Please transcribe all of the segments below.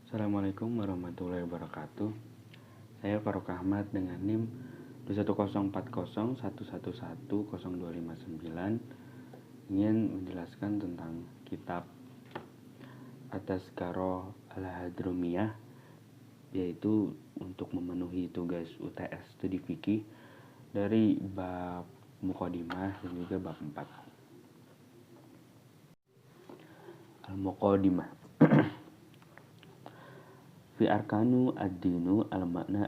Assalamualaikum warahmatullahi wabarakatuh. Saya Faruk Ahmad dengan NIM 2104011102559 ingin menjelaskan tentang kitab At-Tazkirah Al-Hadramiyah, yaitu untuk memenuhi tugas UTS studi fikih dari bab Muqaddimah dan juga bab 4. Al-Muqaddimah. Fi arkanu ad-dinu al-makna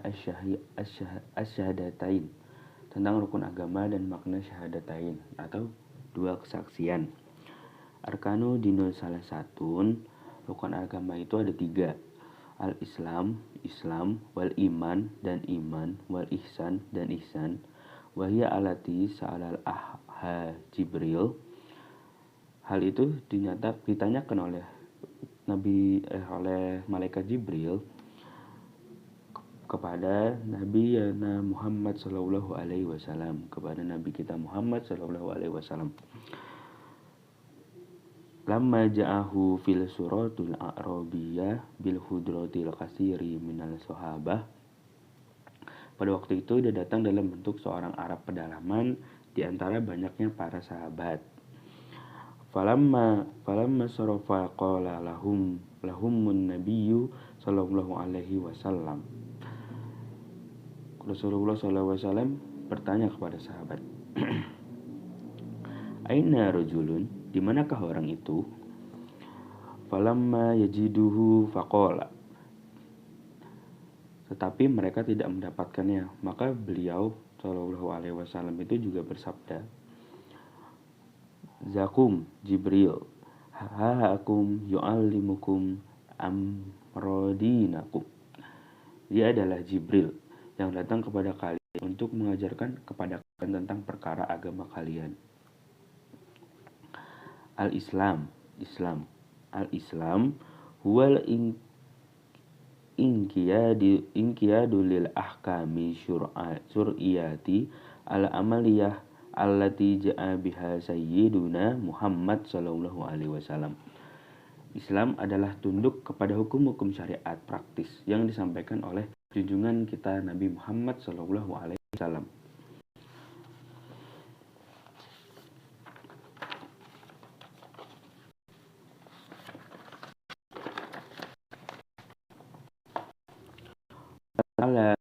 asyhadatain, tentang rukun agama dan makna syahadatain atau dua kesaksian. Arkanu dinul salah satun, rukun agama itu ada 3. Al-Islam, Islam, wal iman dan iman, wal ihsan dan ihsan. Wahya alati sa'alal Jibril. Hal itu ditanyakan oleh oleh malaikat Jibril kepada Nabi Muhammad sallallahu alaihi wasallam, kepada Nabi kita Muhammad sallallahu alaihi wasallam. Lamma ja'ahu fil suratul a'rabiyah bil hudratil kasiri minal sahabah. Pada waktu itu dia datang dalam bentuk seorang Arab pedalaman di antara banyaknya para sahabat. Falamma sarafa qala lahumun nabiyyu sallallahu alaihi wasallam. Rasulullah sallallahu alaihi wasallam bertanya kepada sahabat, Aina rajulun, di manakah orang itu? Falamma yajiduhu faqala. Tetapi mereka tidak mendapatkannya, maka beliau sallallahu alaihi wasallam itu juga bersabda, Zakum Jibril, ha'akum yu'allimukum amrodinakum. Dia adalah Jibril yang datang kepada kalian untuk mengajarkan kepada kalian tentang perkara agama kalian. Al-Islam, Islam. Al-Islam huwal inqiyadu lil ahkami syur'iyati al-amaliyah allati ja'a biha sayyiduna Muhammad sallallahu alaihi wasallam. Islam adalah tunduk kepada hukum-hukum syariat praktis yang disampaikan oleh junjungan kita Nabi Muhammad sallallahu alaihi wasallam. Allah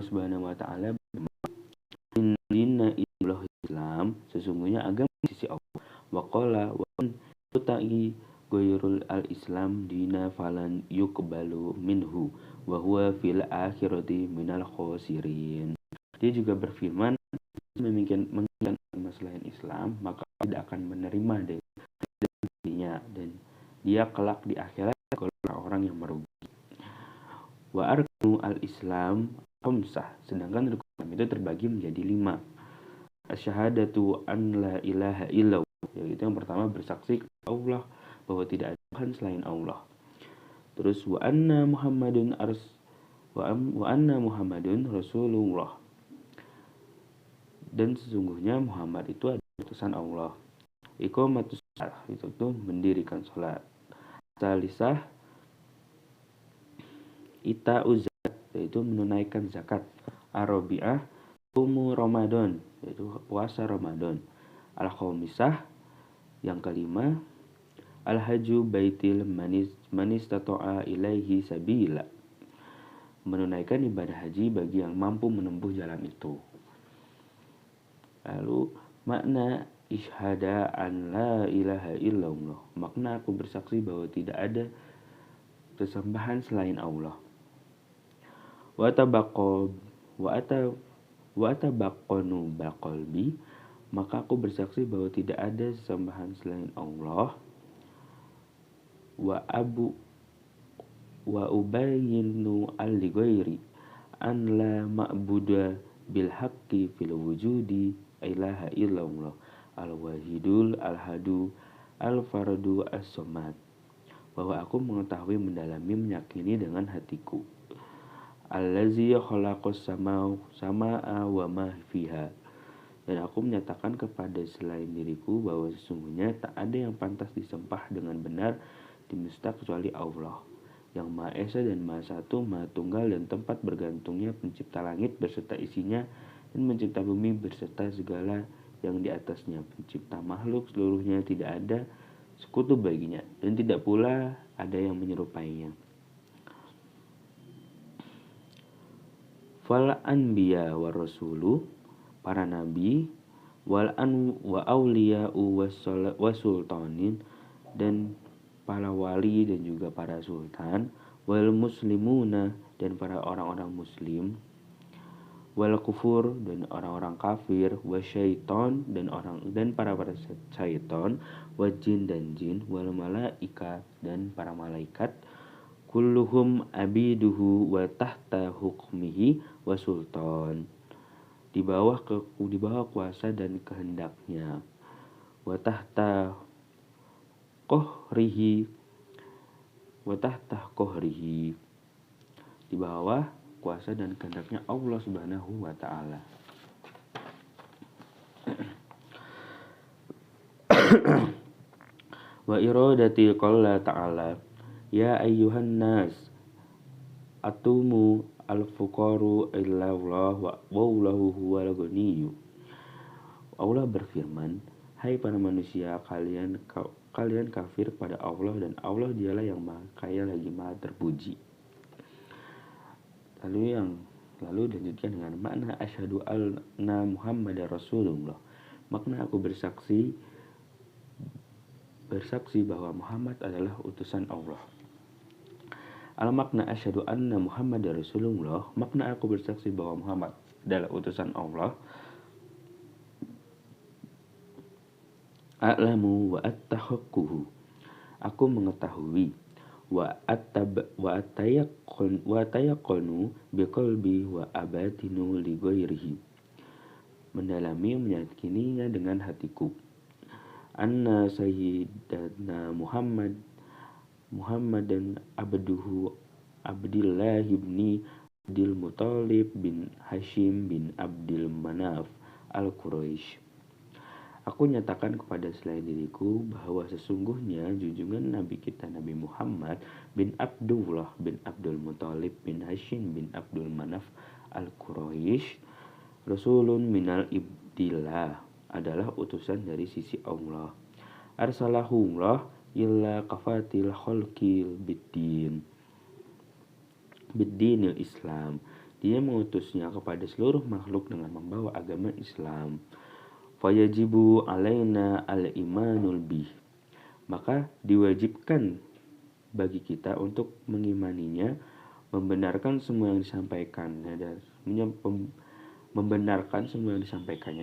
Subhanahu wa taala, inna Islam, sesungguhnya agama di sisi Allah. Wa qala wa ta'i ghairul al-Islam dina falan yuqbalu minhu wa huwa fil akhirati minal khosirin. Dia juga berfirman, memikirkan agama selain Islam, maka tidak akan menerima darinya, dan dia kelak di akhirat orang yang merugi. Wa arkanu al-Islam khamsah, sedangkan rukun Islam itu terbagi menjadi 5. Asyhadatu an la ilaha illallah, yaitu yang pertama bersaksi kepada Allah bahwa tidak ada Tuhan selain Allah. Terus wa anna Muhammadun Rasulullah, dan sesungguhnya Muhammad itu adalah utusan Allah. Iqamatus shalah, itu tuh mendirikan salat. Salisah ita'uz zakat, yaitu menunaikan zakat. Arabiah Sumu Ramadan, yaitu puasa Ramadan. Al-Khamisah, yang kelima, Al-Haju Baitil manistata'a ilaihi sabila, menunaikan ibadah haji bagi yang mampu menempuh jalan itu. Lalu makna isyhada an la ilaha illallah, makna aku bersaksi bahwa tidak ada sesembahan selain Allah. Wa atabaqanu baqalbi, maka aku bersaksi bahwa tidak ada sesembahan selain Allah. Wa ubayyinu al-ghairi an la ma'buda bil haqqi fil wujudi ilaha illallah al-wahidul al-hadu al-fardu as-samad, bahwa aku mengetahui, mendalami, meyakini dengan hatiku, allazi khalaqas samaa wa ma fiha, dan aku menyatakan kepada selain diriku bahwa sesungguhnya tak ada yang pantas disembah dengan benar di semesta kecuali Allah, yang Maha Esa dan Maha Satu, Maha Tunggal, dan tempat bergantungnya pencipta langit beserta isinya, dan mencipta bumi beserta segala yang di atasnya, pencipta makhluk seluruhnya, tidak ada sekutu baginya, dan tidak pula ada yang menyerupainya. Fal anbiya wa rasulu, para nabi, wa auliya'u wa sultanin, dan para wali dan juga para sultan, wal muslimuna, dan para orang-orang muslim, wal kufur, dan orang-orang kafir, wa syaiton, dan para syaiton, wa jin dan jin, wal malaika, dan para malaikat, kulluhum abiduhu wa tahta hukmihi wa sultan, di bawah kuasa dan kehendaknya, wa tahta qahrihi, di bawah kuasa dan kehendaknya Allah Subhanahu wa taala. Wa iradati qala ta'ala, ya ayyuhan nas atumu al-fuqaru illa Allah wa wallahu huwal ghaniyyu. Allah berfirman, hai para manusia, kalian kafir pada Allah, dan Allah dialah yang maha kaya lagi maha terpuji. Lalu dilanjutkan dengan makna asyhadu anna Muhammadar Rasulullah. Makna aku bersaksi bahwa Muhammad adalah utusan Allah. Al makna asyhadu anna Muhammadar Rasulullah, makna aku bersaksi bahwa Muhammad adalah utusan Allah. A'lamu wa attahaqquhu, aku mengetahui, wa atayaqanu biqalbi wa abatinu li ghairihi, mendalami meyakininya dengan hatiku, anna sayyidana Muhammadan Abdillah ibni Abdul Muthalib bin Hashim bin Abdul Manaf al-Quraisy. Aku nyatakan kepada selain diriku bahwa sesungguhnya junjungan Nabi kita Nabi Muhammad bin Abdullah bin Abdul Muthalib bin Hashim bin Abdul Manaf al-Quraisy, Rasulun minal ibdillah, adalah utusan dari sisi Allah. Arsalahullah illa kafatil khalqil biddinil Islam, dia mengutusnya kepada seluruh makhluk dengan membawa agama Islam. Fayajibu alaina al-imanul bih, maka diwajibkan bagi kita untuk mengimaninya, membenarkan semua yang disampaikannya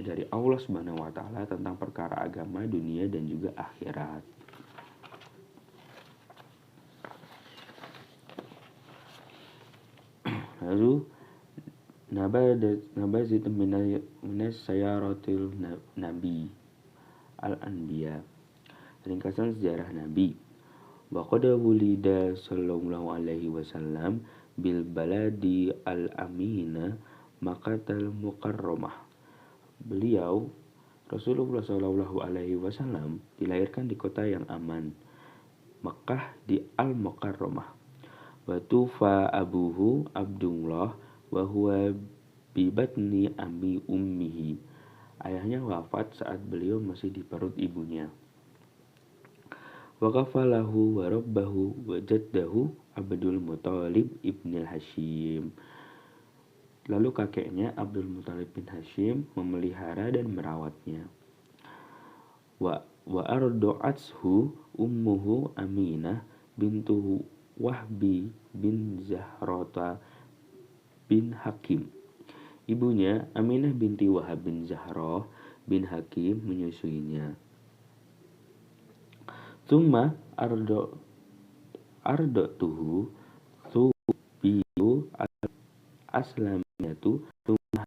dari Allah Subhanahu wa taala tentang perkara agama, dunia, dan juga akhirat. Lalu nabazit minas sayaratil nabi al-anbiya, ringkasan sejarah Nabi. Wa qad wulida sallallahu alaihi wasallam bil baladi al-amina Makkahal Mukarramah. Beliau Rasulullah sallallahu alaihi wasallam dilahirkan di kota yang aman, Makkah di Al-Mukarramah. Wa tufa abuhu Abdullah wa huwa bi batni ummihi, ayahnya wafat saat beliau masih di perut ibunya. Wa kafalahu wa rabbahu wa jaddahu Abdul Muthalib ibn Hashim, lalu kakeknya Abdul Muthalib bin Hashim memelihara dan merawatnya. Wa ardo'atshu ummuhu Aminah bintu Wahbi bin Zahrata bin Hakim, ibunya Aminah binti Wahab bin Zahrah bin Hakim menyusuinya. Tsumma ardotuhu tubiyu al-aslamiyatu tsumma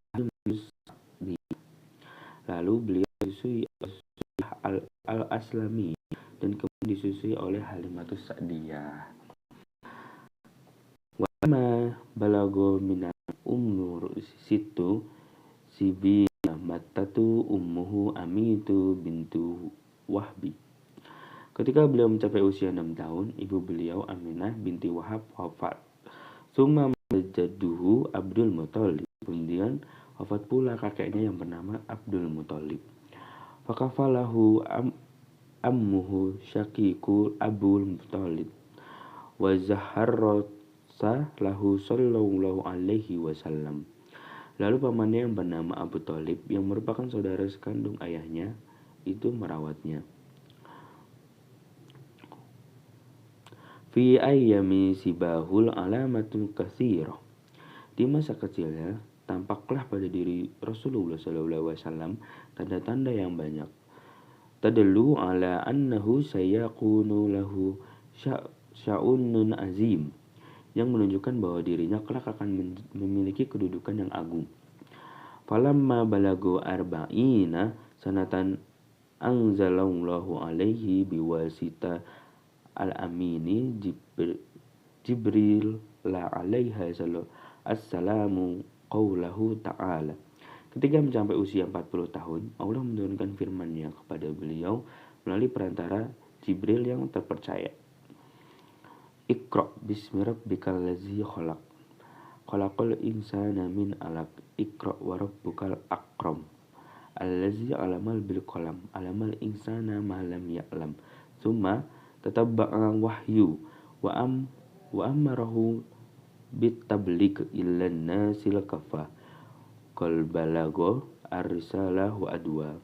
bi, lalu beliau disusui al-aslami dan kemudian disusui oleh Halimatus Sa'diyah. Wa ma balago minal umur situ sibina matatu ummuhu Amitu bintu Wahbi, Ketika beliau mencapai usia 6 tahun, ibu beliau Aminah binti Wahab wafat. Summa jaduhu Abdul Muthalib. Kemudian wafat pula kakeknya yang bernama Abdul Muthalib. Fakafalahu ammuhu syaqiqu Abdul Muthalib wa zaharrasa lahu sallallahu alaihi wasallam. Lalu pamannya yang bernama Abu Thalib yang merupakan saudara sekandung ayahnya itu merawatnya. Fi ayyami sibahul alamatun katsirah. Di masa kecilnya tampaklah pada diri Rasulullah SAW tanda-tanda yang banyak. Tadallu ala annahu sayakunu lahu sya'unun azim, yang menunjukkan bahwa dirinya kelak akan memiliki kedudukan yang agung. Falamma balagu arba'ina sanatan anzalallahu alaihi biwasita al-amini Jibril la alaiha assalamu qawlahu ta'ala. Ketika mencapai usia 40 tahun, Allah menurunkan firman-Nya kepada beliau melalui perantara Jibril yang terpercaya. Iqra bismi rabbikal ladzi khalaq. Khalaqal insana min 'alaq. Iqra wa rabbukal akram. Allazi 'alamal bil qalam. 'Alamal insana ma lam ya'lam. Tsumma tatabba'a wahyu wa amarahu bitabligh ilan nasil kafa. Qal balagha ar-risalah wa adwa.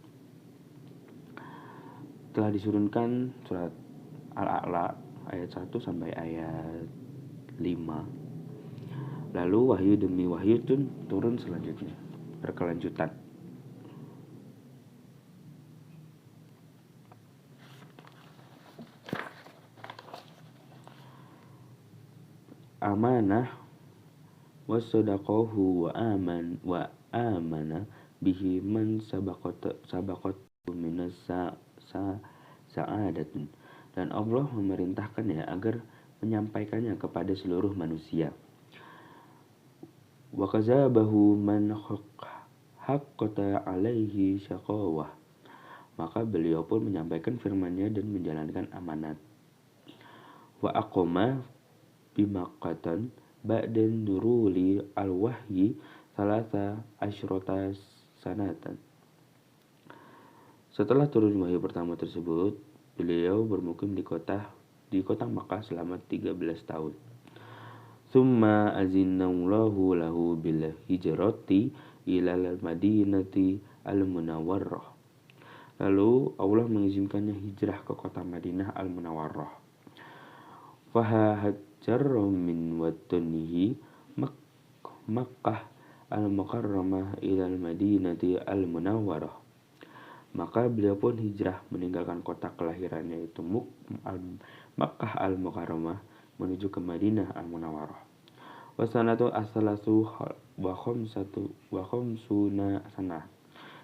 Telah disurunkan surat Al-A'la ayat 1 sampai ayat 5. Lalu wahyu demi wahyu turun selanjutnya, berkelanjutan. Amanah wasadaqahu wa amana bihi man sabaqat minas sa'adatun. Dan Allah memerintahkannya agar menyampaikannya kepada seluruh manusia. Wa kazabahu man haqqata alaihi syaqawah. Maka beliau pun menyampaikan firman-Nya dan menjalankan amanat. Wa aqama bimaqqatan ba'dan nuruli al-wahyi salasa asyrota sanatan. Setelah turun wahyu pertama tersebut, beliau bermukim di kota Makkah selama 13 tahun. Summa azinnallahu lahu bil hijrati ilal madinati al-munawwarah. Lalu Allah mengizinkannya hijrah ke kota Madinah al-Munawwarah. Fahajar min watanihi Makkah al-Mukarramah ilal Madinati al-Munawwarah. Maka beliau pun hijrah meninggalkan kota kelahirannya itu Makkah al-Mukarramah menuju ke Madinah al-Munawwarah. Wasanatu as-salasu wa khamsuna sanah.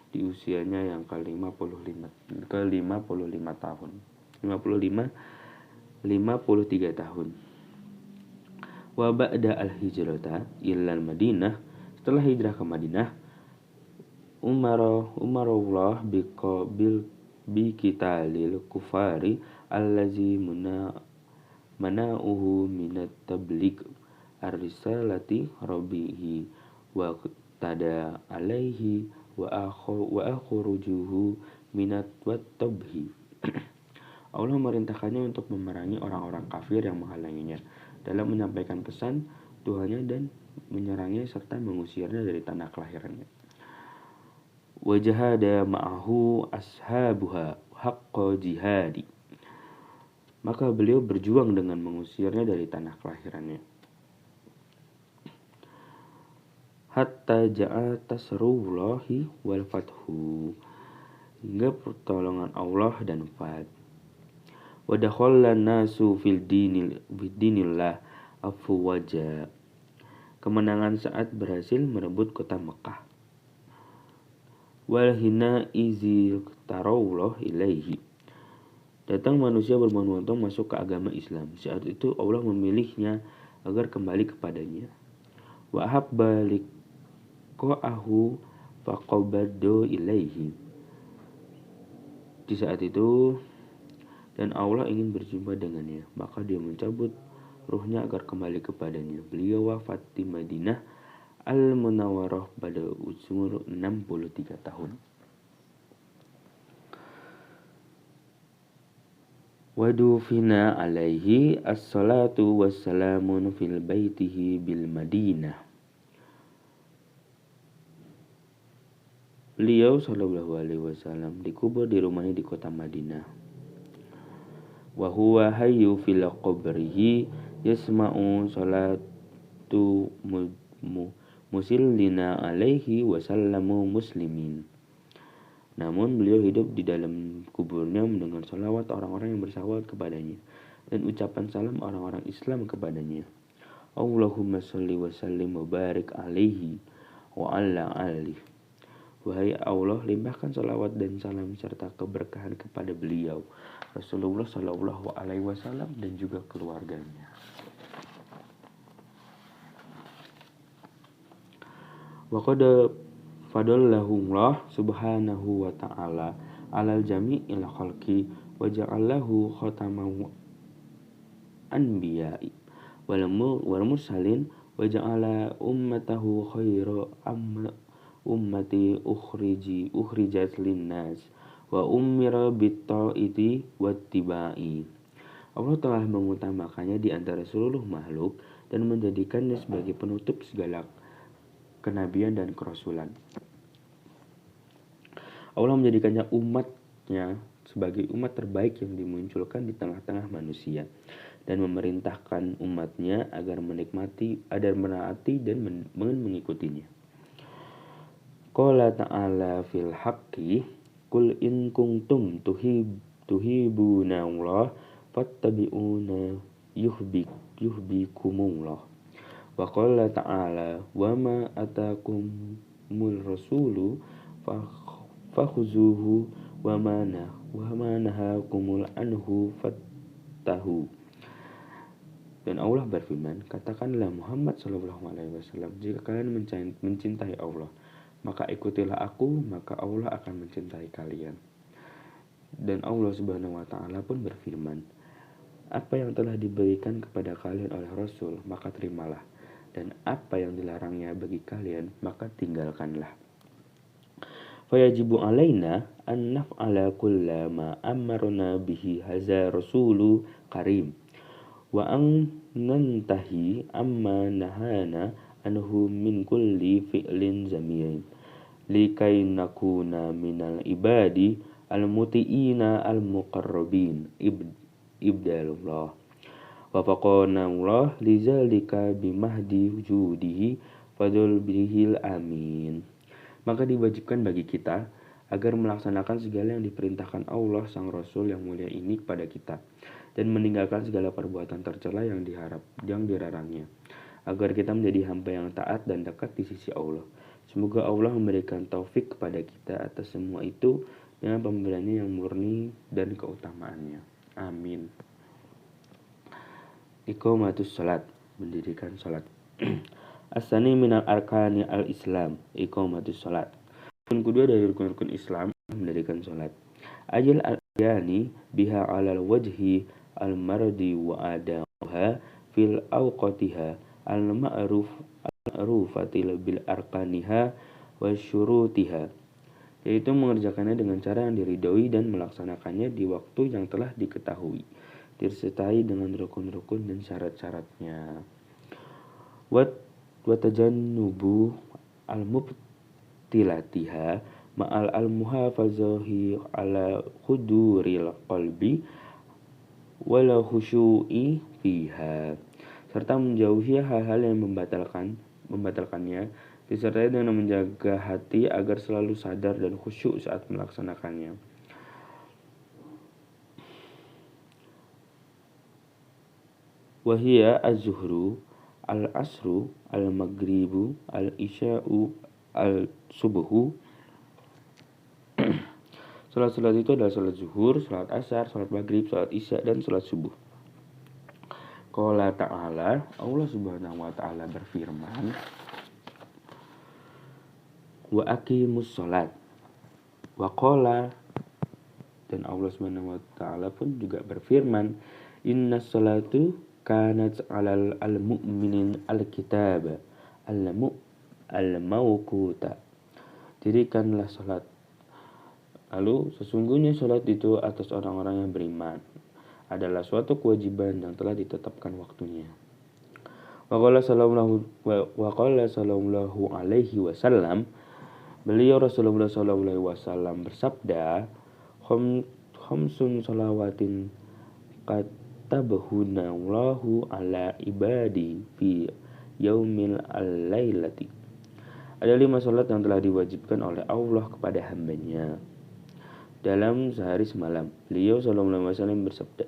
Di usianya yang ke-53 tahun. 53 tahun. Wa ba'da al-hijrata ilal Madinah, setelah hijrah ke Madinah, umarullah biqitalil kufari allazi mana'uhu minat tabligh ar-risalati rabbihi wa tada alaihi wa akhurujuhu minat wattabhi. Allah merintahkannya untuk memerangi orang-orang kafir yang menghalanginya dalam menyampaikan pesan Tuhannya dan menyerangnya serta mengusirnya dari tanah kelahirannya. Wa jahada ma'ahu ashabuha haqqa jihadi. Maka beliau berjuang dengan mengusirnya dari tanah kelahirannya. Hatta ja'a tasrullahi wal fathu. Hingga pertolongan Allah dan fat. Wa dakhallan nasu fil dinillah afwaja. Kemenangan saat berhasil merebut kota Mekah. Wal hina izil tarawlah ilaihi. Datang manusia berbondong-bondong masuk ke agama Islam. Saat itu Allah memilihnya agar kembali kepadanya. Wa habba liqa'ahu faqabadu ilaihi. Di saat itu dan Allah ingin berjumpa dengannya, maka dia mencabut ruhnya agar kembali kepadanya. Beliau wafat di Madinah Al-Munawwarah pada umur 63 tahun. Wadufina alaihi as-salatu wassalamun fil baitihi bil Madinah. Beliau sallallahu alaihi wasallam dikubur di rumahnya di kota Madinah. Wa huwa hayyu fil qabrihi yasma'u salatu musillina alaihi wasallamu muslimin. Namun beliau hidup di dalam kuburnya mendengar salawat orang-orang yang bersalawat kepadanya dan ucapan salam orang-orang Islam kepadanya. Allahumma sholli wa sallim wa barik alaihi wa ala alihi. Wahai Allah, limpahkan salawat dan salam serta keberkahan kepada beliau, Rasulullah Shallallahu Alaihi Wasallam, dan juga keluarganya. Wa qad fadallahullah subhanahu wa ta'ala alal jami'il khalqi wa ja'alahu khataman anbiya'i wal mursalin wa ja'ala ummatahu khairu ummati ukhrijat linnas wa umira bitta'iti wattiba'i. Allah telah mengutamakannya di antara seluruh makhluk dan menjadikannya sebagai penutup segala kenabian dan kerasulan. Allah menjadikannya umatnya sebagai umat terbaik yang dimunculkan di tengah-tengah manusia dan memerintahkan umatnya agar menikmati, agar menaati dan mengikutinya. Qala ta'ala fil haqqi qul in kuntum tuhibuna Allah fattabi'una yuhbikumullah. Wa qala ta'ala wa ma atakumul rasulu fakhuzuhu wa ma nahakumul anhu fattahu. Dan Allah berfirman, katakanlah Muhammad sallallahu alaihi wasallam, jika kalian mencintai Allah, maka ikutilah aku, maka Allah akan mencintai kalian. Dan Allah Subhanahu wa ta'ala pun berfirman, apa yang telah diberikan kepada kalian oleh Rasul, maka terimalah, dan apa yang dilarangnya bagi kalian, maka tinggalkanlah. Fayajibu alaina an naf'ala kulla ma amarna bihi haza rasulu karim wa an nantahi amma nahana anhu min kulli fi'lin zamiyin likai nakuna minal ibadi al-muti'ina al-muqarrabin ibdalullah wa faqana Allah lizalika bimahdi wujudihi fadul bihil amin. Maka diwajibkan bagi kita agar melaksanakan segala yang diperintahkan Allah sang Rasul yang mulia ini kepada kita dan meninggalkan segala perbuatan tercela yang dilarangnya, agar kita menjadi hamba yang taat dan dekat di sisi Allah. Semoga Allah memberikan taufik kepada kita atas semua itu dengan pemberiannya yang murni dan keutamaannya. Amin. Iqamatus salat, mendirikan salat. As-sani minal arkani al-Islam, iqamatus salat. Rukun kedua dari rukun-rukun Islam, mendirikan salat. Ajal al-yani biha alal wajhi al-mardi wa adaha fil awqatiha al-ma'rufatil bil arkaniha wa syurutiha, yaitu mengerjakannya dengan cara yang diridhoi dan melaksanakannya di waktu yang telah diketahui, disertai dengan rukun-rukun dan syarat-syaratnya. Wa tajannubu al-mubtilatiha ma'al al-muhafazahi ala huduril qalbi wala khusyu'i fiha, serta menjauhi hal-hal yang membatalkannya, disertai dengan menjaga hati agar selalu sadar dan khusyuk saat melaksanakannya. Wahia az-zuhru, al-asru, al-maghribu, al-isya'u, al-subuhu. Salat-salat itu adalah salat zuhur, salat asar, salat maghrib, salat isya, dan salat subuh. Qala ta'ala, Allah Subhanahu wa ta'ala berfirman, wa aqimus salat. Wa qala Dan Allah Subhanahu wa taala pun juga berfirman, "Innas salatu kanat 'alal mu'minin al-kitab al-mawquta." Dirikanlah salat. Lalu sesungguhnya salat itu atas orang-orang yang beriman adalah suatu kewajiban yang telah ditetapkan waktunya. Waqala sallallahu alaihi wasallam, beliau Rasulullah sallallahu alaihi wasallam bersabda, khamsun salawatin katabahuna Allahu ala ibadi fi yaumil al-lailati. Ada 5 salat yang telah diwajibkan oleh Allah kepada hambanya dalam sehari semalam. Beliau sallallahu alaihi wasallam bersabda,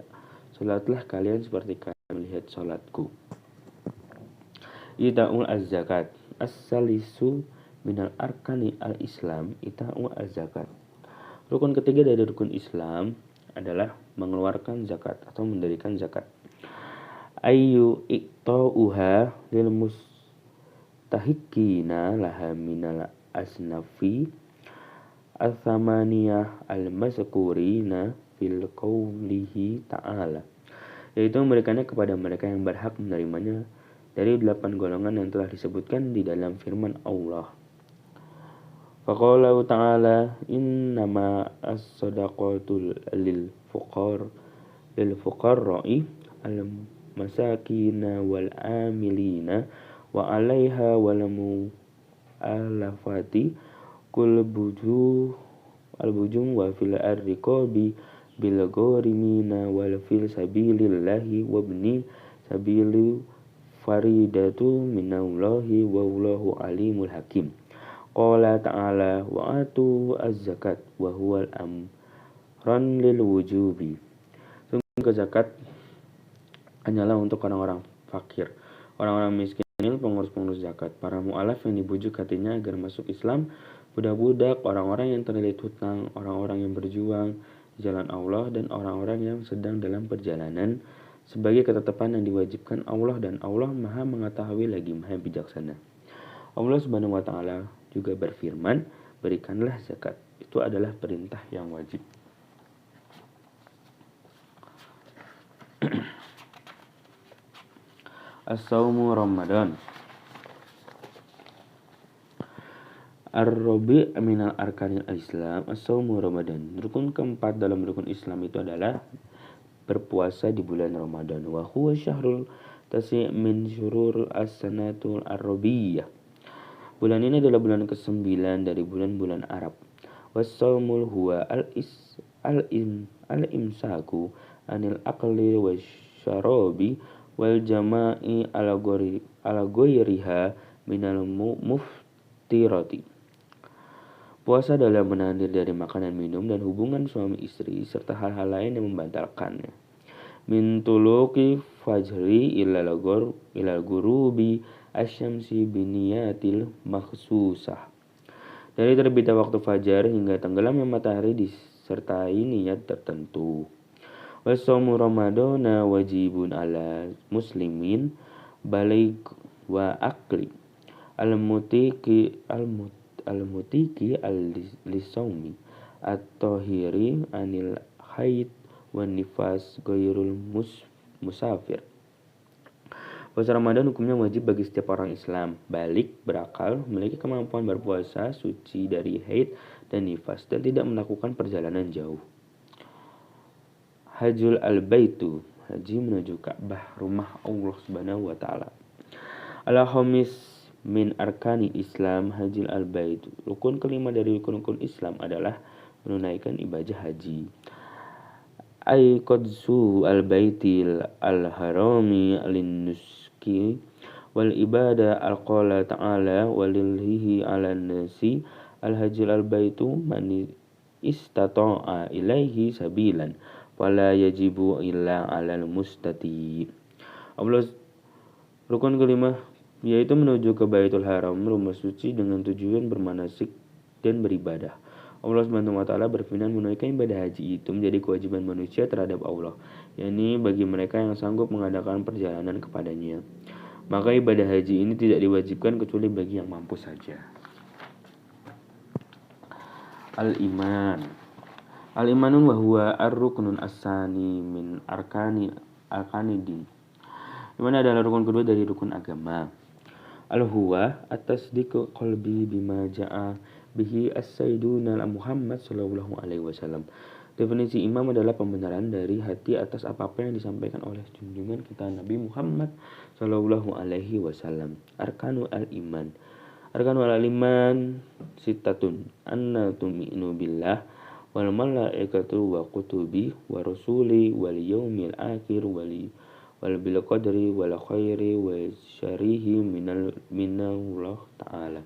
salatlah kalian seperti kalian melihat salatku. Ita'ul az-zakat as-salisu minal arkani al-islam. Ita'ul az-zakat, rukun ketiga dari rukun Islam adalah mengeluarkan zakat atau mendirikan zakat. Ayyu iqta'uha lil mustahiqina laha minal asnafi al-thamaniyah al-mazkurina fil qawlihi ta'ala, yaitu memberikannya kepada mereka yang berhak menerimanya dari 8 golongan yang telah disebutkan di dalam firman Allah. Faqala ta'ala, innama as-sadaqatu lil fuqara'i al-masakina wal amilina wa 'alaiha wal mu'allafati al-bujum wa fil arriqabi bil gharimina wal fil sabilillahi wabni sabili faridatu minallahi wallahu alimul hakim. Qala ta'ala wa atu az-zakat wa huwal amran lil wujubi. Sungguh zakat hanyalah untuk orang-orang fakir, orang-orang miskin, pengurus-pengurus zakat, para mu'alaf yang dibujuk hatinya agar masuk Islam, budak-budak, orang-orang yang terlilit hutang, orang-orang yang berjuang di jalan Allah, dan orang-orang yang sedang dalam perjalanan, sebagai ketetapan yang diwajibkan Allah, dan Allah Maha mengetahui lagi Maha bijaksana. Allah Subhanahu wa taala juga berfirman, berikanlah zakat. Itu adalah perintah yang wajib. As-saumu Ramadan. Ar-rabi' minal arkanil Islam as-saumu Ramadan. Rukun keempat dalam rukun Islam itu adalah berpuasa di bulan Ramadan. Wa huwa syahrul tasi' min syurur as-sanatul ar-rabiyyah. Bulan ini adalah bulan ke-9 dari bulan-bulan Arab. Was-saumul huwa al-imsaku anil aqli wasyarabi wal jama'i ala ghairiha minal muftirati. Puasa adalah menahan diri dari makanan, minum, dan hubungan suami istri serta hal-hal lain yang membatalkannya. Min tuluki fajri ilal gurubi asyamsi biniyatil makhsusah. Dari terbitnya waktu fajar hingga tenggelamnya matahari disertai niat tertentu. Wasaumu Ramadana wajibun ala muslimin baligh wa akli al-mutiki al-lisaumi at-tahiri anil haid wan nifas ghairul musafir. Puasa Ramadan hukumnya wajib bagi setiap orang Islam, balik, berakal, memiliki kemampuan berpuasa, suci dari haid dan nifas, dan tidak melakukan perjalanan jauh. Hajjul al-baitu, haji menuju Ka'bah, rumah Allah Subhanahu wa taala. Al-khamis min arkani Islam hajjul al-baitu. Rukun kelima dari rukun-rukun Islam adalah menunaikan ibadah haji. Ay qadsu al-baitil al-harami lin-nuski wal ibadah al-qala ta'ala walillahi 'alan nasi al-hajjul al-baitu man istata'a ilaihi sabilan wala yajibu illa 'alal mustati. Rukun kelima yaitu menuju ke Baitul Haram, rumah suci, dengan tujuan bermanasik dan beribadah. Allah Subhanahu wa taala berfirman, menunaikan ibadah haji itu menjadi kewajiban manusia terhadap Allah, yakni bagi mereka yang sanggup mengadakan perjalanan kepadanya. Maka ibadah haji ini tidak diwajibkan kecuali bagi yang mampu saja. Al-iman. Al-imanun wa huwa ar-ruknun as-sani min arkani din. Iman adalah rukun kedua dari rukun agama. Al-huwa at-tasdiqu qalbi bima ja'a bihi as-sayyiduna Muhammad sallallahu alaihi wasallam. Definisi iman adalah pembenaran dari hati atas apa-apa yang disampaikan oleh junjungan kita Nabi Muhammad sallallahu alaihi wasallam. Arkanu al-iman. Arkanu al-iman sittatun. Anna tu'minu billah wal malaikatu wa kutubi wa rusuli wal yaumil akhir wal bil qadri wal khairi wa syarihi minallah ta'ala.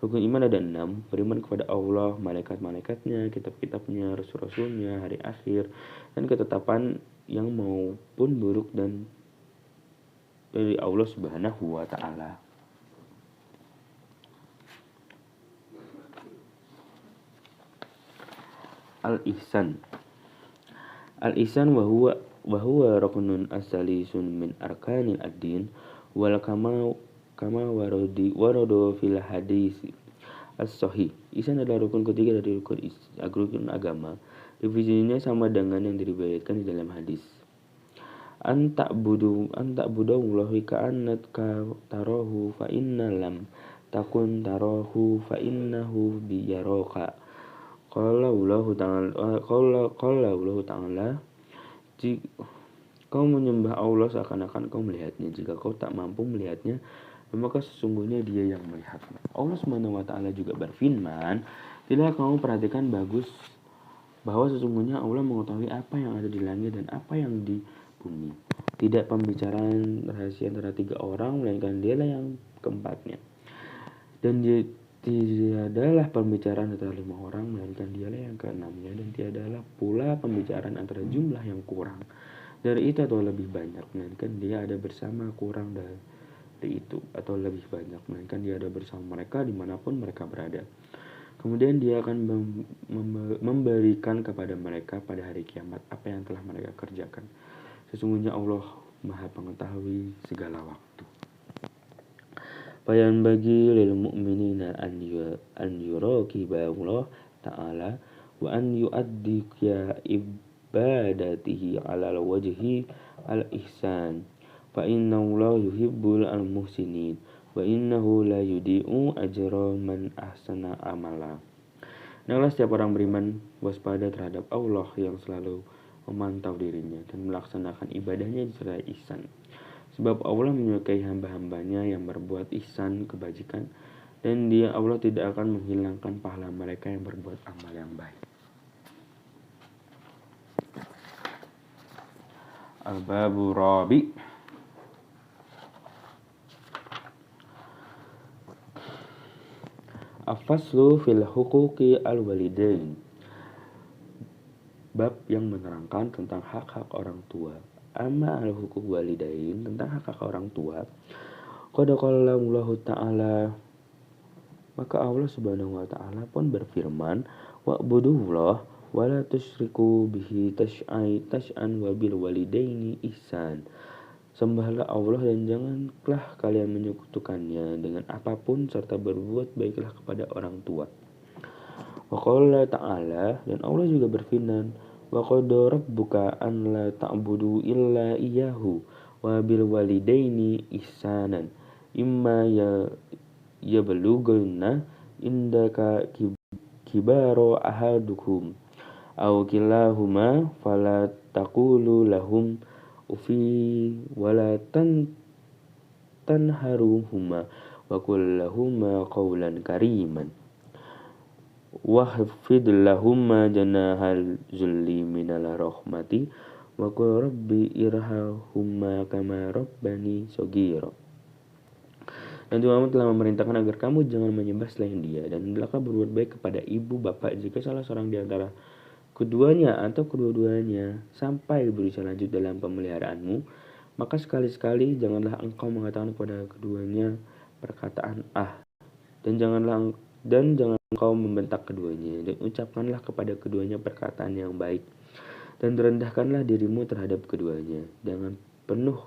Rukun iman ada 6. Beriman kepada Allah, malaikat-malaikatnya, kitab-kitabnya, rasul-rasulnya, hari akhir, dan ketetapan yang maupun buruk dan dari Allah subhanahu wa ta'ala. Al-ihsan. Al-ihsan wa huwa ruknun asalisun min arkanil ad-din wal kama warada fil hadis as-sahih. Ihsan adalah rukun ketiga dari rukun agama. Definisinya sama dengan yang diriwayatkan di dalam hadis. An ta'budu Allahi ka'annaka tarahu fa inna lam takun tarahu fa innahu biyaraka. Qala Allah Ta'ala, jika kau menyembah Allah seakan-akan kau melihatnya. Jika kau tak mampu melihatnya, maka sesungguhnya Dia yang melihatmu. Allah Subhanahu wa Ta'ala juga berfirman, tidak kamu perhatikan bagus bahwa sesungguhnya Allah mengetahui apa yang ada di langit dan apa yang di bumi. Tidak pembicaraan rahasia antara 3 orang, melainkan Dialah yang keempatnya. Dan tiadalah pembicaraan antara 5 orang, melainkan Dialah yang keenamnya. Dan tiadalah pula pembicaraan antara jumlah yang kurang dari itu atau lebih banyak, melainkan Dia ada bersama kurang dari itu atau lebih banyak, melainkan Dia ada bersama mereka dimanapun mereka berada. Kemudian Dia akan memberikan kepada mereka pada hari kiamat apa yang telah mereka kerjakan. Sesungguhnya Allah Maha Mengetahui segala waktu. Bayan bagi lil mu'minina an yuraqiba Allah Ta'ala wa an yu'addiya ibadatihi ala wajhi al-ihsan. Fa inna Allah yuhibbul al-muhsinin wa innahu la yudi'u ajra man ahsana amala. Hendaklah setiap orang beriman waspada terhadap Allah yang selalu memantau dirinya dan melaksanakan ibadahnya disertai ihsan. Sebab Allah menyukai hamba-hambanya yang berbuat ihsan kebajikan, dan Allah tidak akan menghilangkan pahala mereka yang berbuat amal yang baik. Al-babu rabi. Al-faslu fil huquqi al-walidain. Bab yang menerangkan tentang hak-hak orang tua. Amma al-huquq walidain, tentang hak-hak orang tua. Qad qala Allah Ta'ala, maka Allah Subhanahu wa Ta'ala pun berfirman, wa'budullah wa la tusyriku bihi tas'an wa bil walidaini ihsan. Sembahlah Allah dan janganlah kalian menyekutukannya dengan apapun serta berbuat baiklah kepada orang tua. Wa qala Ta'ala, dan Allah juga berfirman, wa qada rabbuka an la ta'budu illa iyyahu wa bil walidaini ihsanan imma yablughanna indaka kibara ahadukum aw kilahuma fala taqulu lahum ufi wala tanharuhuma wa qul lahuma qawlan kariman wahfid lahumma janahal zulli minal rahmati wa qul rabbi irhamhumma kama rabbani shaghira. Dan Tuhan telah memerintahkan agar kamu jangan menyembah selain Dia, dan hendaklah berbuat baik kepada ibu bapak jika salah seorang di antara keduanya atau kedua-duanya sampai berusia lanjut dalam pemeliharaanmu, maka sekali-sekali janganlah engkau mengatakan kepada keduanya perkataan dan jangan engkau membentak keduanya, dan ucapkanlah kepada keduanya perkataan yang baik, dan rendahkanlah dirimu terhadap keduanya dengan penuh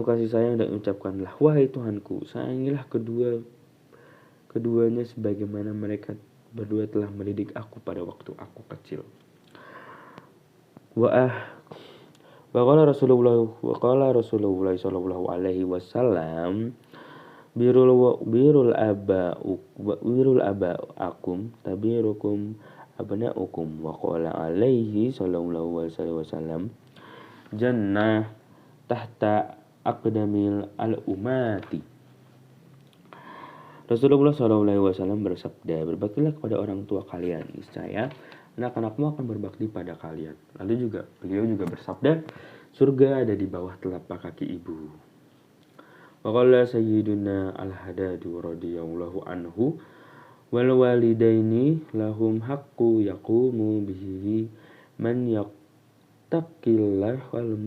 kasih sayang, dan ucapkanlah, wahai Tuhanku, sayangilah keduanya sebagaimana mereka berdua telah mendidik aku pada waktu aku kecil. Wa qala Rasulullah sallallahu alaihi wasallam birul abaakum tabirukum abnaukum wa qala alaihi sallallahu alaihi wasallam jannah tahta aqdamil al-umati. Rasulullah SAW bersabda, berbaktilah kepada orang tua kalian, niscaya anak-anakmu akan berbakti pada kalian. Lalu juga beliau juga bersabda, surga ada di bawah telapak kaki ibu. Wa qala sayyiduna al-Hadadu radhiyallahu anhu, wal walidaini lahum haqqu yaqumu bihi man yattaqillah wal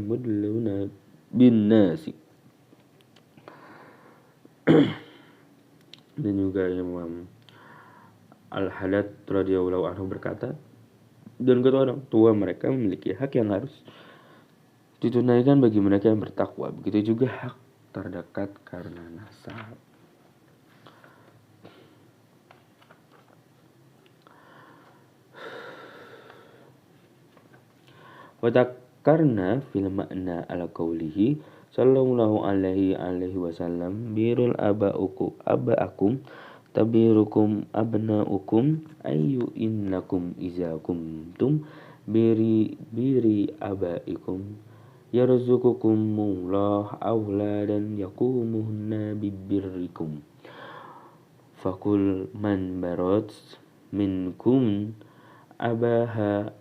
mudluna bin nasi. Dan juga Imam Al-Haddad radhiyallahu anhu berkata, dan kata orang tua mereka memiliki hak yang harus ditunaikan bagi mereka yang bertakwa. Begitu juga hak terdekat karena nasab. Wa takarna fil ma'na ala qawlihi sallallahu alaihi wasallam birul abaakum tabirukum abnaukum ayu innakum iza kuntum biri abaikum yarzuqukumullah awladan yakumuhunna bibirrikum fakul man barat minkum abaha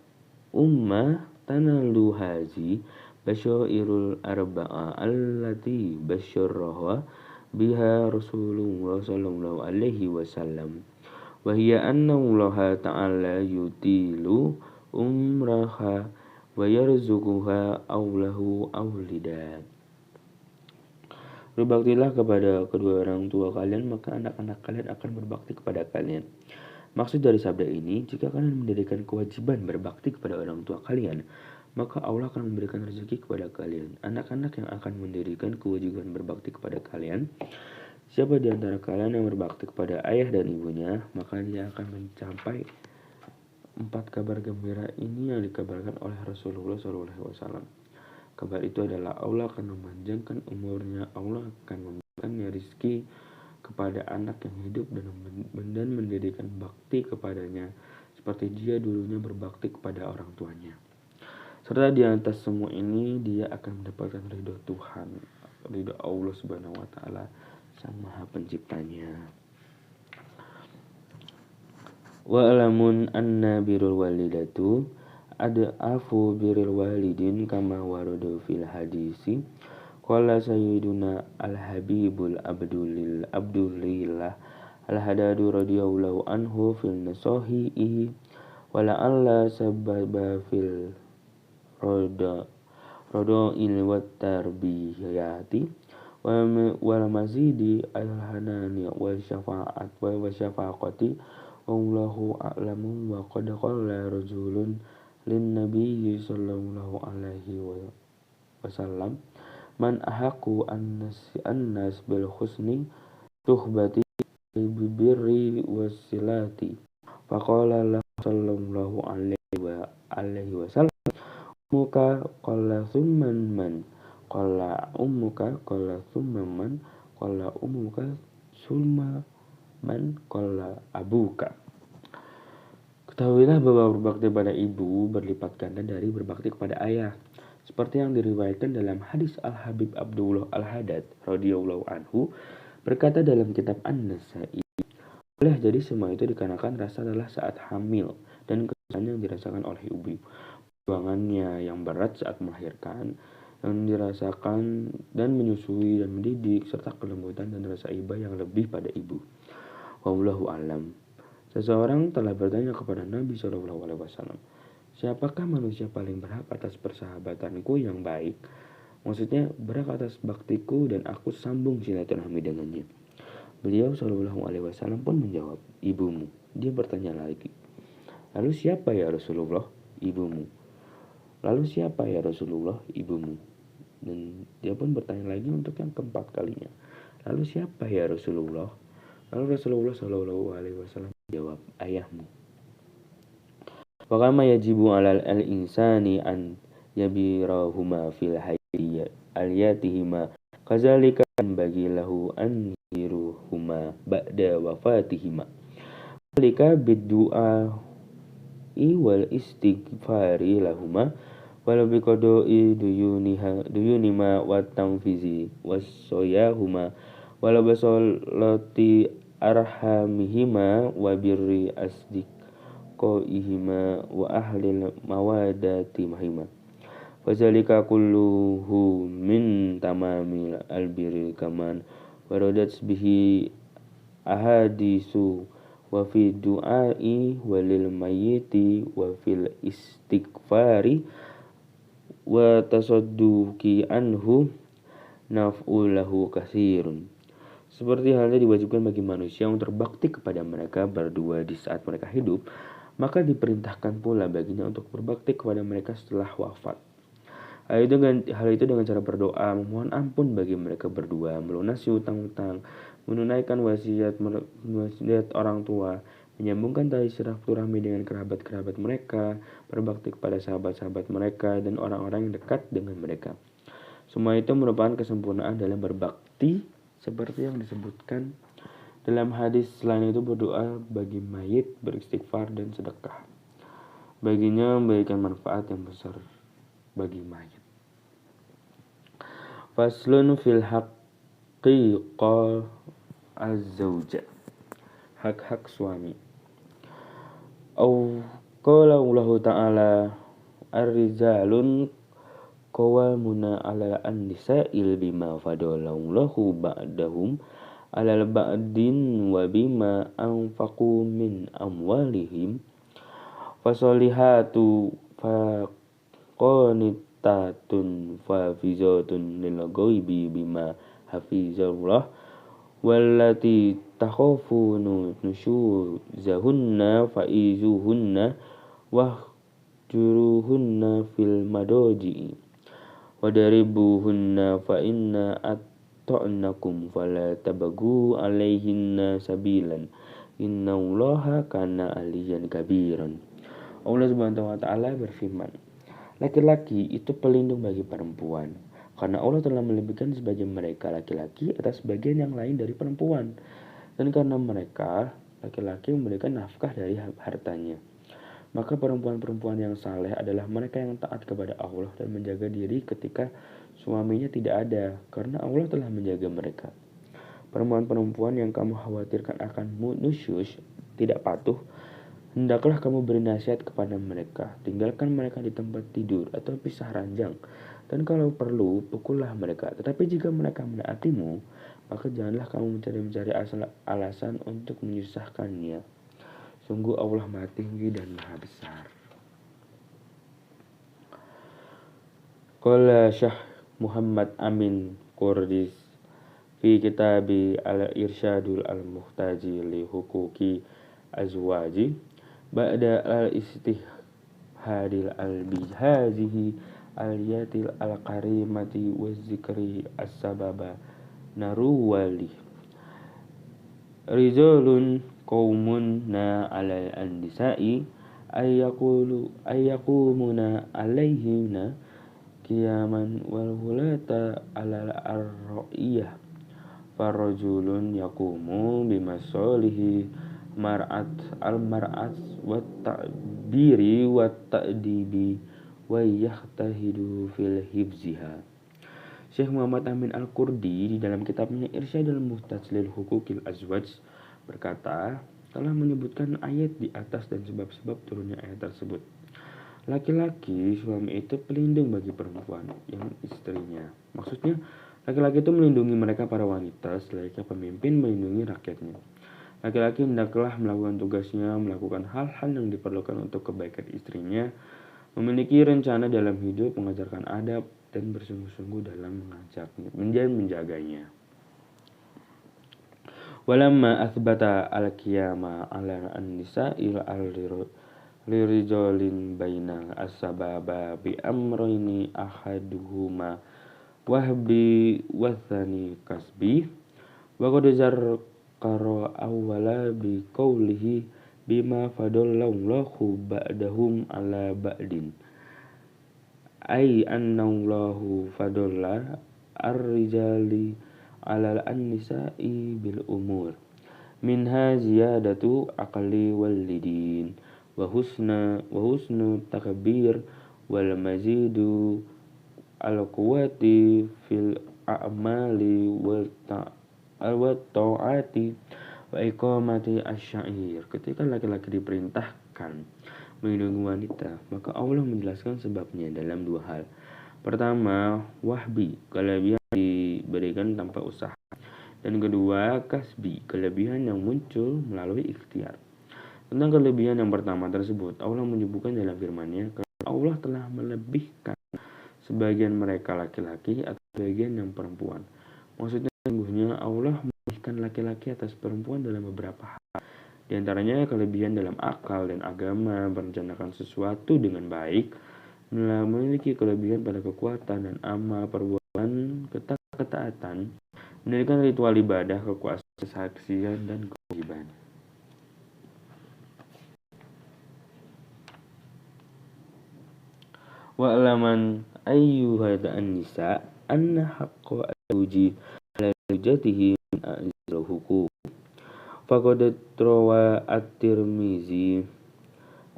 ummah tanalu hazi basyairul arba'a allati basyaraha biha Rasulullah sallallahu alaihi wasallam wa hiya anna Allah ta'ala yutilu umraha wa yarzuquha awlahu awlidan. Berbaktilah kepada kedua orang tua kalian, maka anak-anak kalian akan berbakti kepada kalian. Maksud dari sabda ini, jika kalian mendirikan kewajiban berbakti kepada orang tua kalian, maka Allah akan memberikan rezeki kepada kalian. Anak-anak yang akan mendirikan kewajiban berbakti kepada kalian, siapa di antara kalian yang berbakti kepada ayah dan ibunya, maka dia akan mencapai 4 kabar gembira ini yang dikabarkan oleh Rasulullah SAW. Kabar itu adalah Allah akan memanjangkan umurnya, Allah akan memberikan rezeki kepada anak yang hidup dan mendirikan bakti kepadanya seperti dia dulunya berbakti kepada orang tuanya. Serta di atas semua ini dia akan mendapatkan ridho Tuhan, ridho Allah Subhanahu wa taala, Sang Maha Penciptanya. Wa alamun anna birrul walidatu ad'afu birrul walidin kama warada fil hadisi. Qala sayyiduna al-habibul abdulillah al-Hadadu radhiyallahu anhu fil nasahihi wa la'alla sababa fil rodo'il wa tarbiyati wal mazidi al-hanani wal syafaqati wallahu a'lamu. Wa qad qala rajulun lin nabiyyi sallallahu alaihi wasallam man ahaku annas bil husni tuhbati bibirri wasilati faqala lahu sallallahu alaihi wasallam muka qala thumman man qala ummuka qala thumman man qala ummuka summa man qala abuka. Ketahuilah bahwa berbakti pada ibu berlipat ganda dari berbakti kepada ayah, seperti yang diriwayatkan dalam hadis Al-Habib Abdullah Al-Haddad radhiyallahu anhu berkata dalam kitab An-Nasa'i, boleh jadi semua itu dikarenakan rasa lelah saat hamil dan kesusahan yang dirasakan oleh ibu, perjuangannya yang berat saat melahirkan yang dirasakan dan menyusui dan mendidik, serta kelembutan dan rasa iba yang lebih pada ibu. Wallahu a'lam. Seseorang telah bertanya kepada Nabi SAW, siapakah manusia paling berhak atas persahabatanku yang baik? Maksudnya berhak atas baktiku dan aku sambung silaturahmi dengannya. Beliau SAW pun menjawab, ibumu. Dia bertanya lagi, lalu siapa ya Rasulullah? Ibumu. Lalu siapa ya Rasulullah? Ibumu. Dan dia pun bertanya lagi untuk yang keempat kalinya, lalu siapa ya Rasulullah? Lalu Rasulullah SAW Jawab, ayahmu. Wa kama yajibu 'alal insani an yabirahuma fil hayyi aliyatihima kadzalika bagi lahu an yiruhuma ba'da wafatihima. Dzalika bid-du'a wal istighfari lahuma walau biqada'i duyunima wa tanfizi wasoyahuma walau basolati arhamihima wa birri asdiqoihima wa ahlil mawadati mahima. Wazalika kulluhu min tamamil albirri kaman waradat bihi ahadisu wa fi du'ai walil mayyiti wa fil istighfari wa tasadduqi anhu naf'ulahu katsirun. Seperti halnya diwajibkan bagi manusia untuk berbakti kepada mereka berdua di saat mereka hidup, maka diperintahkan pula baginya untuk berbakti kepada mereka setelah wafat. Hal itu dengan cara berdoa, memohon ampun bagi mereka berdua, melunasi hutang-hutang, menunaikan wasiat orang tua, menyambungkan tali silaturahmi dengan kerabat-kerabat mereka, berbakti kepada sahabat-sahabat mereka, dan orang-orang yang dekat dengan mereka. Semua itu merupakan kesempurnaan dalam berbakti, seperti yang disebutkan dalam hadis. Selain itu berdoa bagi mayit, beristighfar, dan sedekah baginya memberikan manfaat yang besar bagi mayit. Faslun fil haqqi az-zawja, hak-hak suami. Qala Allah Ta'ala ar-rijalun qawwamuna 'ala an-nisa'il bima fadalallahu ba'dahum 'alal ba'din wa bima anfaqu min amwalihim fasolihatu faqanitatun fafizatun lil ghaibi bima hafizallah wallati takhafunu nusyuzahunna faizuhunna wahjuruhunna fil madaji wadaribuhunna fa inna ata'nakum fala tabagu alaihinna sabilan innallaha kana aliyan kabiran. Allah Subhanahu wa taala berfirman, laki-laki itu pelindung bagi perempuan karena Allah telah melebihkan sebagian mereka laki-laki atas bagian yang lain dari perempuan, dan karena mereka laki-laki memberikan nafkah dari hartanya. Maka perempuan-perempuan yang saleh adalah mereka yang taat kepada Allah dan menjaga diri ketika suaminya tidak ada, karena Allah telah menjaga mereka. Perempuan-perempuan yang kamu khawatirkan akan nusyuz, tidak patuh, hendaklah kamu beri nasihat kepada mereka, tinggalkan mereka di tempat tidur atau pisah ranjang, dan kalau perlu pukullah mereka. Tetapi jika mereka menaatimu, maka janganlah kamu mencari alasan untuk menyusahkannya. Sungguh Allah Maha Tinggi dan Maha Besar. Qala Syekh Muhammad Amin Qurdis fi kitabi al-irsyadul al-muhtaji li huquqi azwaji ba'da al-istihadil al-bihazihi al-yatil al-karimati wa zikri as-sababa naruwali rizalun qawmun na ala an-nisa'i ayyakumuna alaihina qiyaman wal hulata ala ar-ra'iyah farajulun yaqumu bimasalihi al-mar'at wa ta'biri wa ta'dibi wa yahtahidu fil hifziha. Syekh Muhammad Amin Al-Qurdi di dalam kitabnya Irsyadul Muhtaj lil Huquqil Azwaj berkata, telah menyebutkan ayat di atas dan sebab-sebab turunnya ayat tersebut. Laki-laki, suami itu pelindung bagi perempuan yang istrinya. Maksudnya, laki-laki itu melindungi mereka para wanita selayaknya pemimpin melindungi rakyatnya. Laki-laki hendaklah melakukan tugasnya, melakukan hal-hal yang diperlukan untuk kebaikan istrinya, memiliki rencana dalam hidup, mengajarkan adab, dan bersungguh-sungguh dalam menjaganya. Walamma athbata al-qiyama ala an-nisa'il al-lirijolin baina as-sababa bi amrayni ahaduhuma wahbi wathani kasbi wa qad zarqara awwala bi qawlihi bima fadallallahu ba'dahum ala ba'din, ay annallahu fadalla ar-rijali ala an-nisa'i bil umur minha ziyadatu aqli walidin wa husnu takbir wal mazidu al quwati fil a'mali wa ta'ati wa iqamati asyair. Ketika laki-laki diperintahkan melindungi wanita, maka Allah menjelaskan sebabnya dalam dua hal. Pertama, wahbi, kelebihan diberikan tanpa usaha. Dan kedua, kasbi, kelebihan yang muncul melalui ikhtiar. Tentang kelebihan yang pertama tersebut, Allah menyebutkan dalam firman-Nya, karena Allah telah melebihkan sebagian mereka laki-laki atau sebagian yang perempuan. Maksudnya sesungguhnya Allah melebihkan laki-laki atas perempuan dalam beberapa hal. Di antaranya kelebihan dalam akal dan agama, merencanakan sesuatu dengan baik, memiliki kelebihan pada kekuatan dan amal perbuatan, ketaatan, mendirikan ritual ibadah, kekuasaan, kesaksian, dan kewajiban. Wa'laman ayyuhal nisa anna haqqa al-zawji ala zawjatihi min a'zal huquq. Faqad rawa at-Tirmizi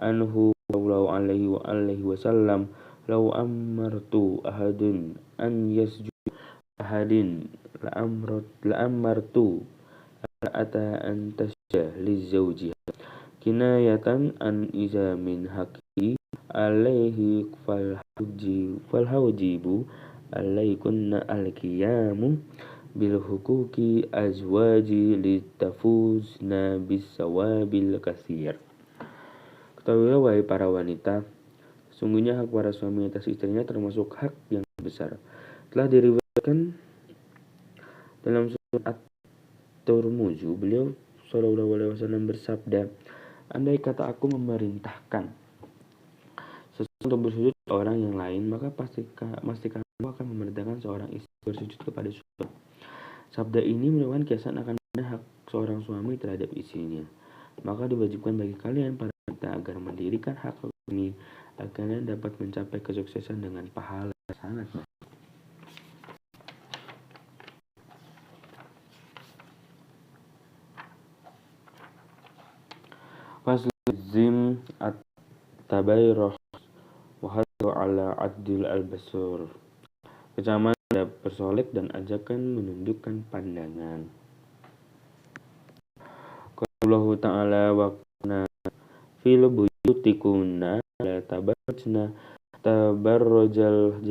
anhu sallallahu alaihi wasallam, law amartu ahadun an yasjud ahadin la'amartu ata an tasjah li zawjiha kinayatan an iza min haqqi alaihi falhajibu alaikunna alqiyamu bil huquqi azwaji litafuzna bisawabil katsir. Ketahuilah wahai para wanita, sungguhnya hak para suami atas istrinya termasuk hak yang besar. Telah diriwayatkan dalam surat At-Tirmidzi, beliau sallallahu alaihi wasallam bersabda, andai kata aku memerintahkan seseorang untuk bersujud ke orang yang lain, maka pastikan aku akan memerintahkan seorang istri bersujud kepada suami. Sabda ini merupakan kiasan akan hak seorang suami terhadap istrinya. Maka diwajibkan bagi kalian para wanita agar mendirikan hak ini agar kalian dapat mencapai kesuksesan dengan pahala sangat banyak. Faslizim at-tabayrah wa hadu ala adil al-basur. Kecaman terhadap bersolek dan ajakan menundukkan pandangan. Allah Ta'ala wa kana fil buyutikunna la tabarrajna tabarrujal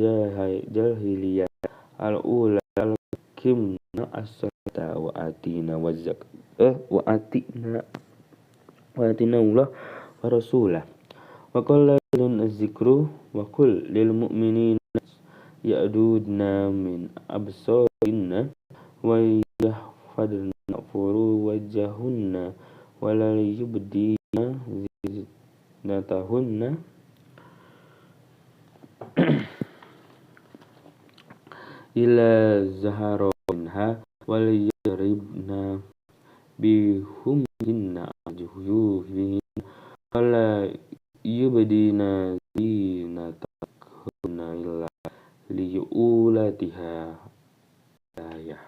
jahiliyah al-ula al-kimna as-salata wa atina wa atina Allah wa rasulah wa qala lin az-zikru wa qul lil mu'minina ya'dudna min absarinna wa yahfadna furuwajahunna wa la yubdina zinatahunna ila zahara minha wal yadribna bihumhinna ajuyuhin wala yubdina zinatahunna illa liulatiha. Ya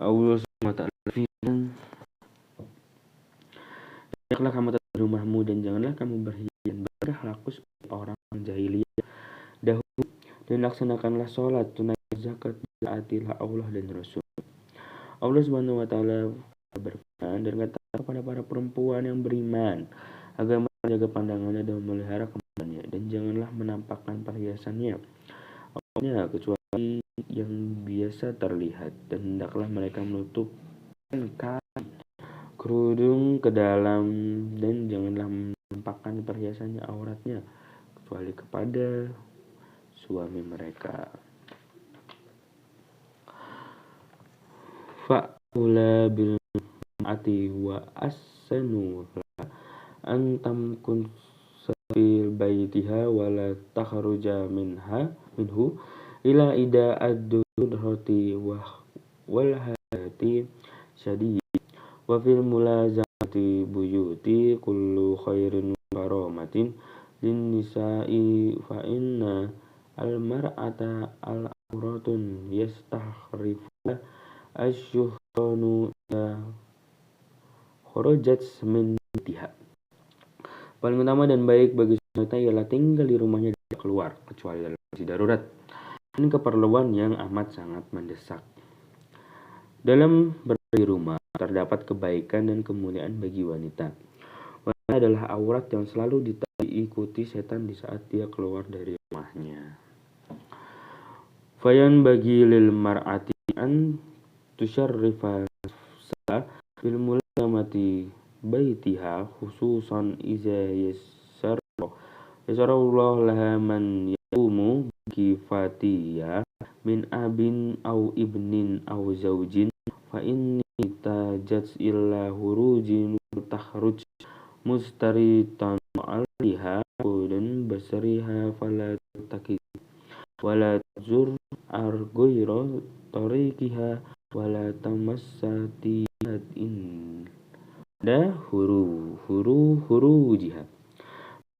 Allah SWT firman, hendaklah kamu tetap di rumahmu dan janganlah kamu berhian berlaku seperti orang jahiliyah dahulu, dan laksanakanlah sholat, tunaikan zakat, taatilah Allah dan Rasul. Allah Subhanahu wa Ta'ala berfirman, dan katakan kepada para perempuan yang beriman agar menjaga pandangannya dan memelihara kemaluannya, dan janganlah menampakkan perhiasannya kecuali yang biasa terlihat, dan hendaklah mereka menutupkan kerudung ke dalam, dan janganlah menampakkan perhiasannya auratnya kecuali kepada suami mereka. Fa'ula bil ati wa asanu antam kun fil baitiha wa la takhruja minhu ila ida ad-durrati wal hayati syadid wa fil mulazamati saqafati buyuti kullu khairin karamatin lin nisa'i fa inna al mar'ata al auratun yastakhrifu asyuhranu ya kharajat min tiha. Paling utama dan baik bagi wanita ialah tinggal di rumahnya dan tidak keluar kecuali dalam kondisi darurat dan keperluan yang amat sangat mendesak. Dalam berada di rumah terdapat kebaikan dan kemuliaan bagi wanita. Wanita adalah aurat yang selalu diikuti setan di saat dia keluar dari rumahnya. Fayan bagi lil mar'ati an tusyarrifa nafsaha bil mulamati baitiha khususan iza yasarallahu laha man yaqumu kifatiya min abin au ibnin au zaujin fa inni tajat illa hurujin takhruj mustaritan alaiha dan basariha fala takid wala zur argoiro tariqiha wala tamassatihat in da huru jihad.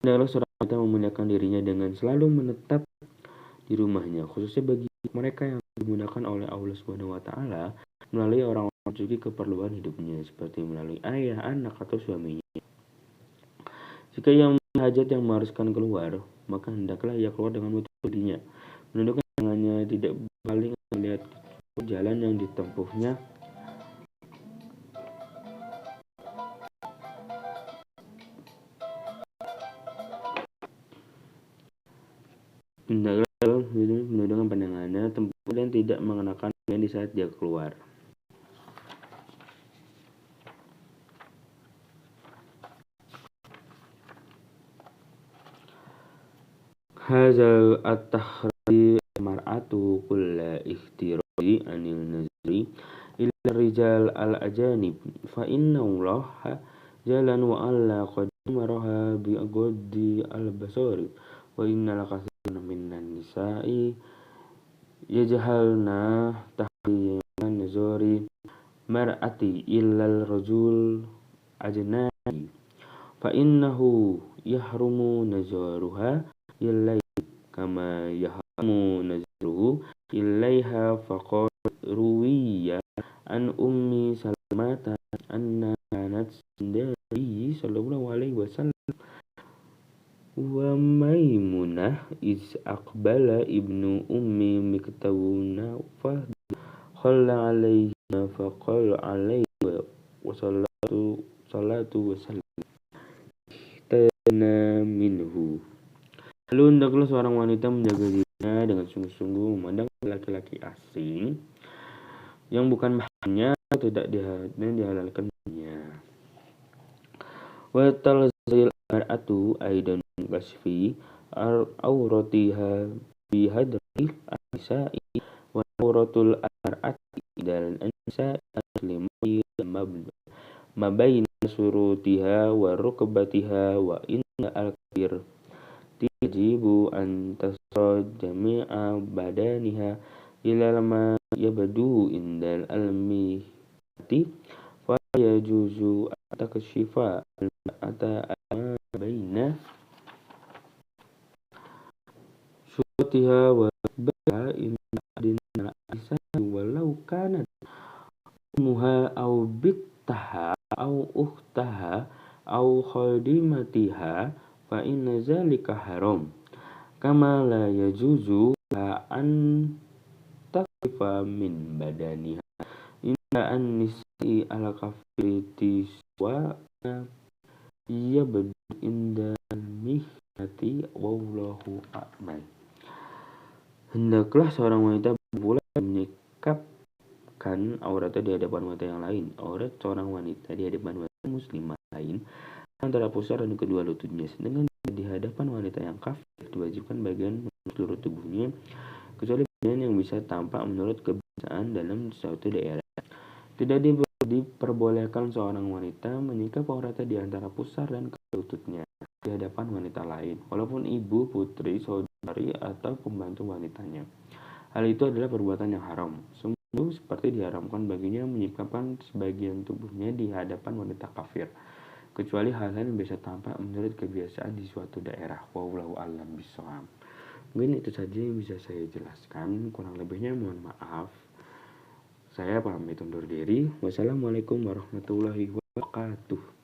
Hendaklah seorang wanita memuliakan dirinya dengan selalu menetap di rumahnya, khususnya bagi mereka yang digunakan oleh Allah Subhanahu wa taala melalui orang-orang suci keperluan hidupnya seperti melalui ayah, anak atau suaminya. Jika yang hajat yang mengharuskan keluar, maka hendaklah ia keluar dengan menutup dirinya, menundukkan tangannya, tidak paling melihat jalan yang ditempuhnya. Hendaklah menundukkan pandangannya tempat dan tidak mengenakan pakaian di saat dia keluar. Hazal at-takhri mar'atu kulla ikhtiraji anil nazri illa rijal al-ajanib fa inna Allah jalan wa alla qad maraha bi agodi al-basari wa innal katsiran minan nisa'i yajhalna tahriman nazari mar'ati illal rajul ajnabi fa innahu yahrumu nazaruha ilaihi kama yahrumu nazaruhu ilaiha faqad ruwiya an ummi salamata anna kanat sindari sallallahu alaihi wasallam wa Maimunah iz aqbala ibnu ummi miktawuna fa khalla alaihi faqala alaihi wa salatu wasallam tana minhu. Lalu hendaklah seorang wanita menjaga dirinya dengan sungguh-sungguh memandang laki-laki asing yang bukan mahramnya tidak dihalalkannya. Wa talzil mar'atu aidan kasfi auratiha bi hadri an-nisa'i wa auratul mar'ati dal an-nisa'i aslimati mabaina surutiha wa rukbatiha wa inna al-kabir tijibu an tasra jami'a badaniha ila ma yabdu indal almihati fa yajuzu takshifa al-ma'ata baina surutiha wa baha inna adina isa walau kanat ummuha au bittaha au ukhtaha au khadimatiha fa inna zalika haram kama la yajuzu la an taqifa min badaniha inna an-nisa'i ala kafiti wa yabdu inda al-mihnati wallahu a'lam. Hendaklah seorang wanita pula menyikapkan auratnya di hadapan wanita yang lain. Aurat seorang wanita di hadapan wanita muslimah lain antara pusar dan kedua lututnya, sedangkan di hadapan wanita yang kafir diwajibkan bagian seluruh tubuhnya kecuali bagian yang bisa tampak menurut kebiasaan dalam suatu daerah. Tidak diperbolehkan seorang wanita menyikap auratnya di antara pusar dan kedua lututnya di hadapan wanita lain, walaupun ibu, putri, saudari, atau pembantu wanitanya. Hal itu adalah perbuatan yang haram. itu seperti diharamkan baginya menyibukkan sebagian tubuhnya di hadapan wanita kafir, kecuali hal-hal yang biasa tampak menurut kebiasaan di suatu daerah. Wallahu a'lam bishawab. Mungkin itu saja yang bisa saya jelaskan, kurang lebihnya mohon maaf. Saya pamit undur diri. Wassalamualaikum warahmatullahi wabarakatuh.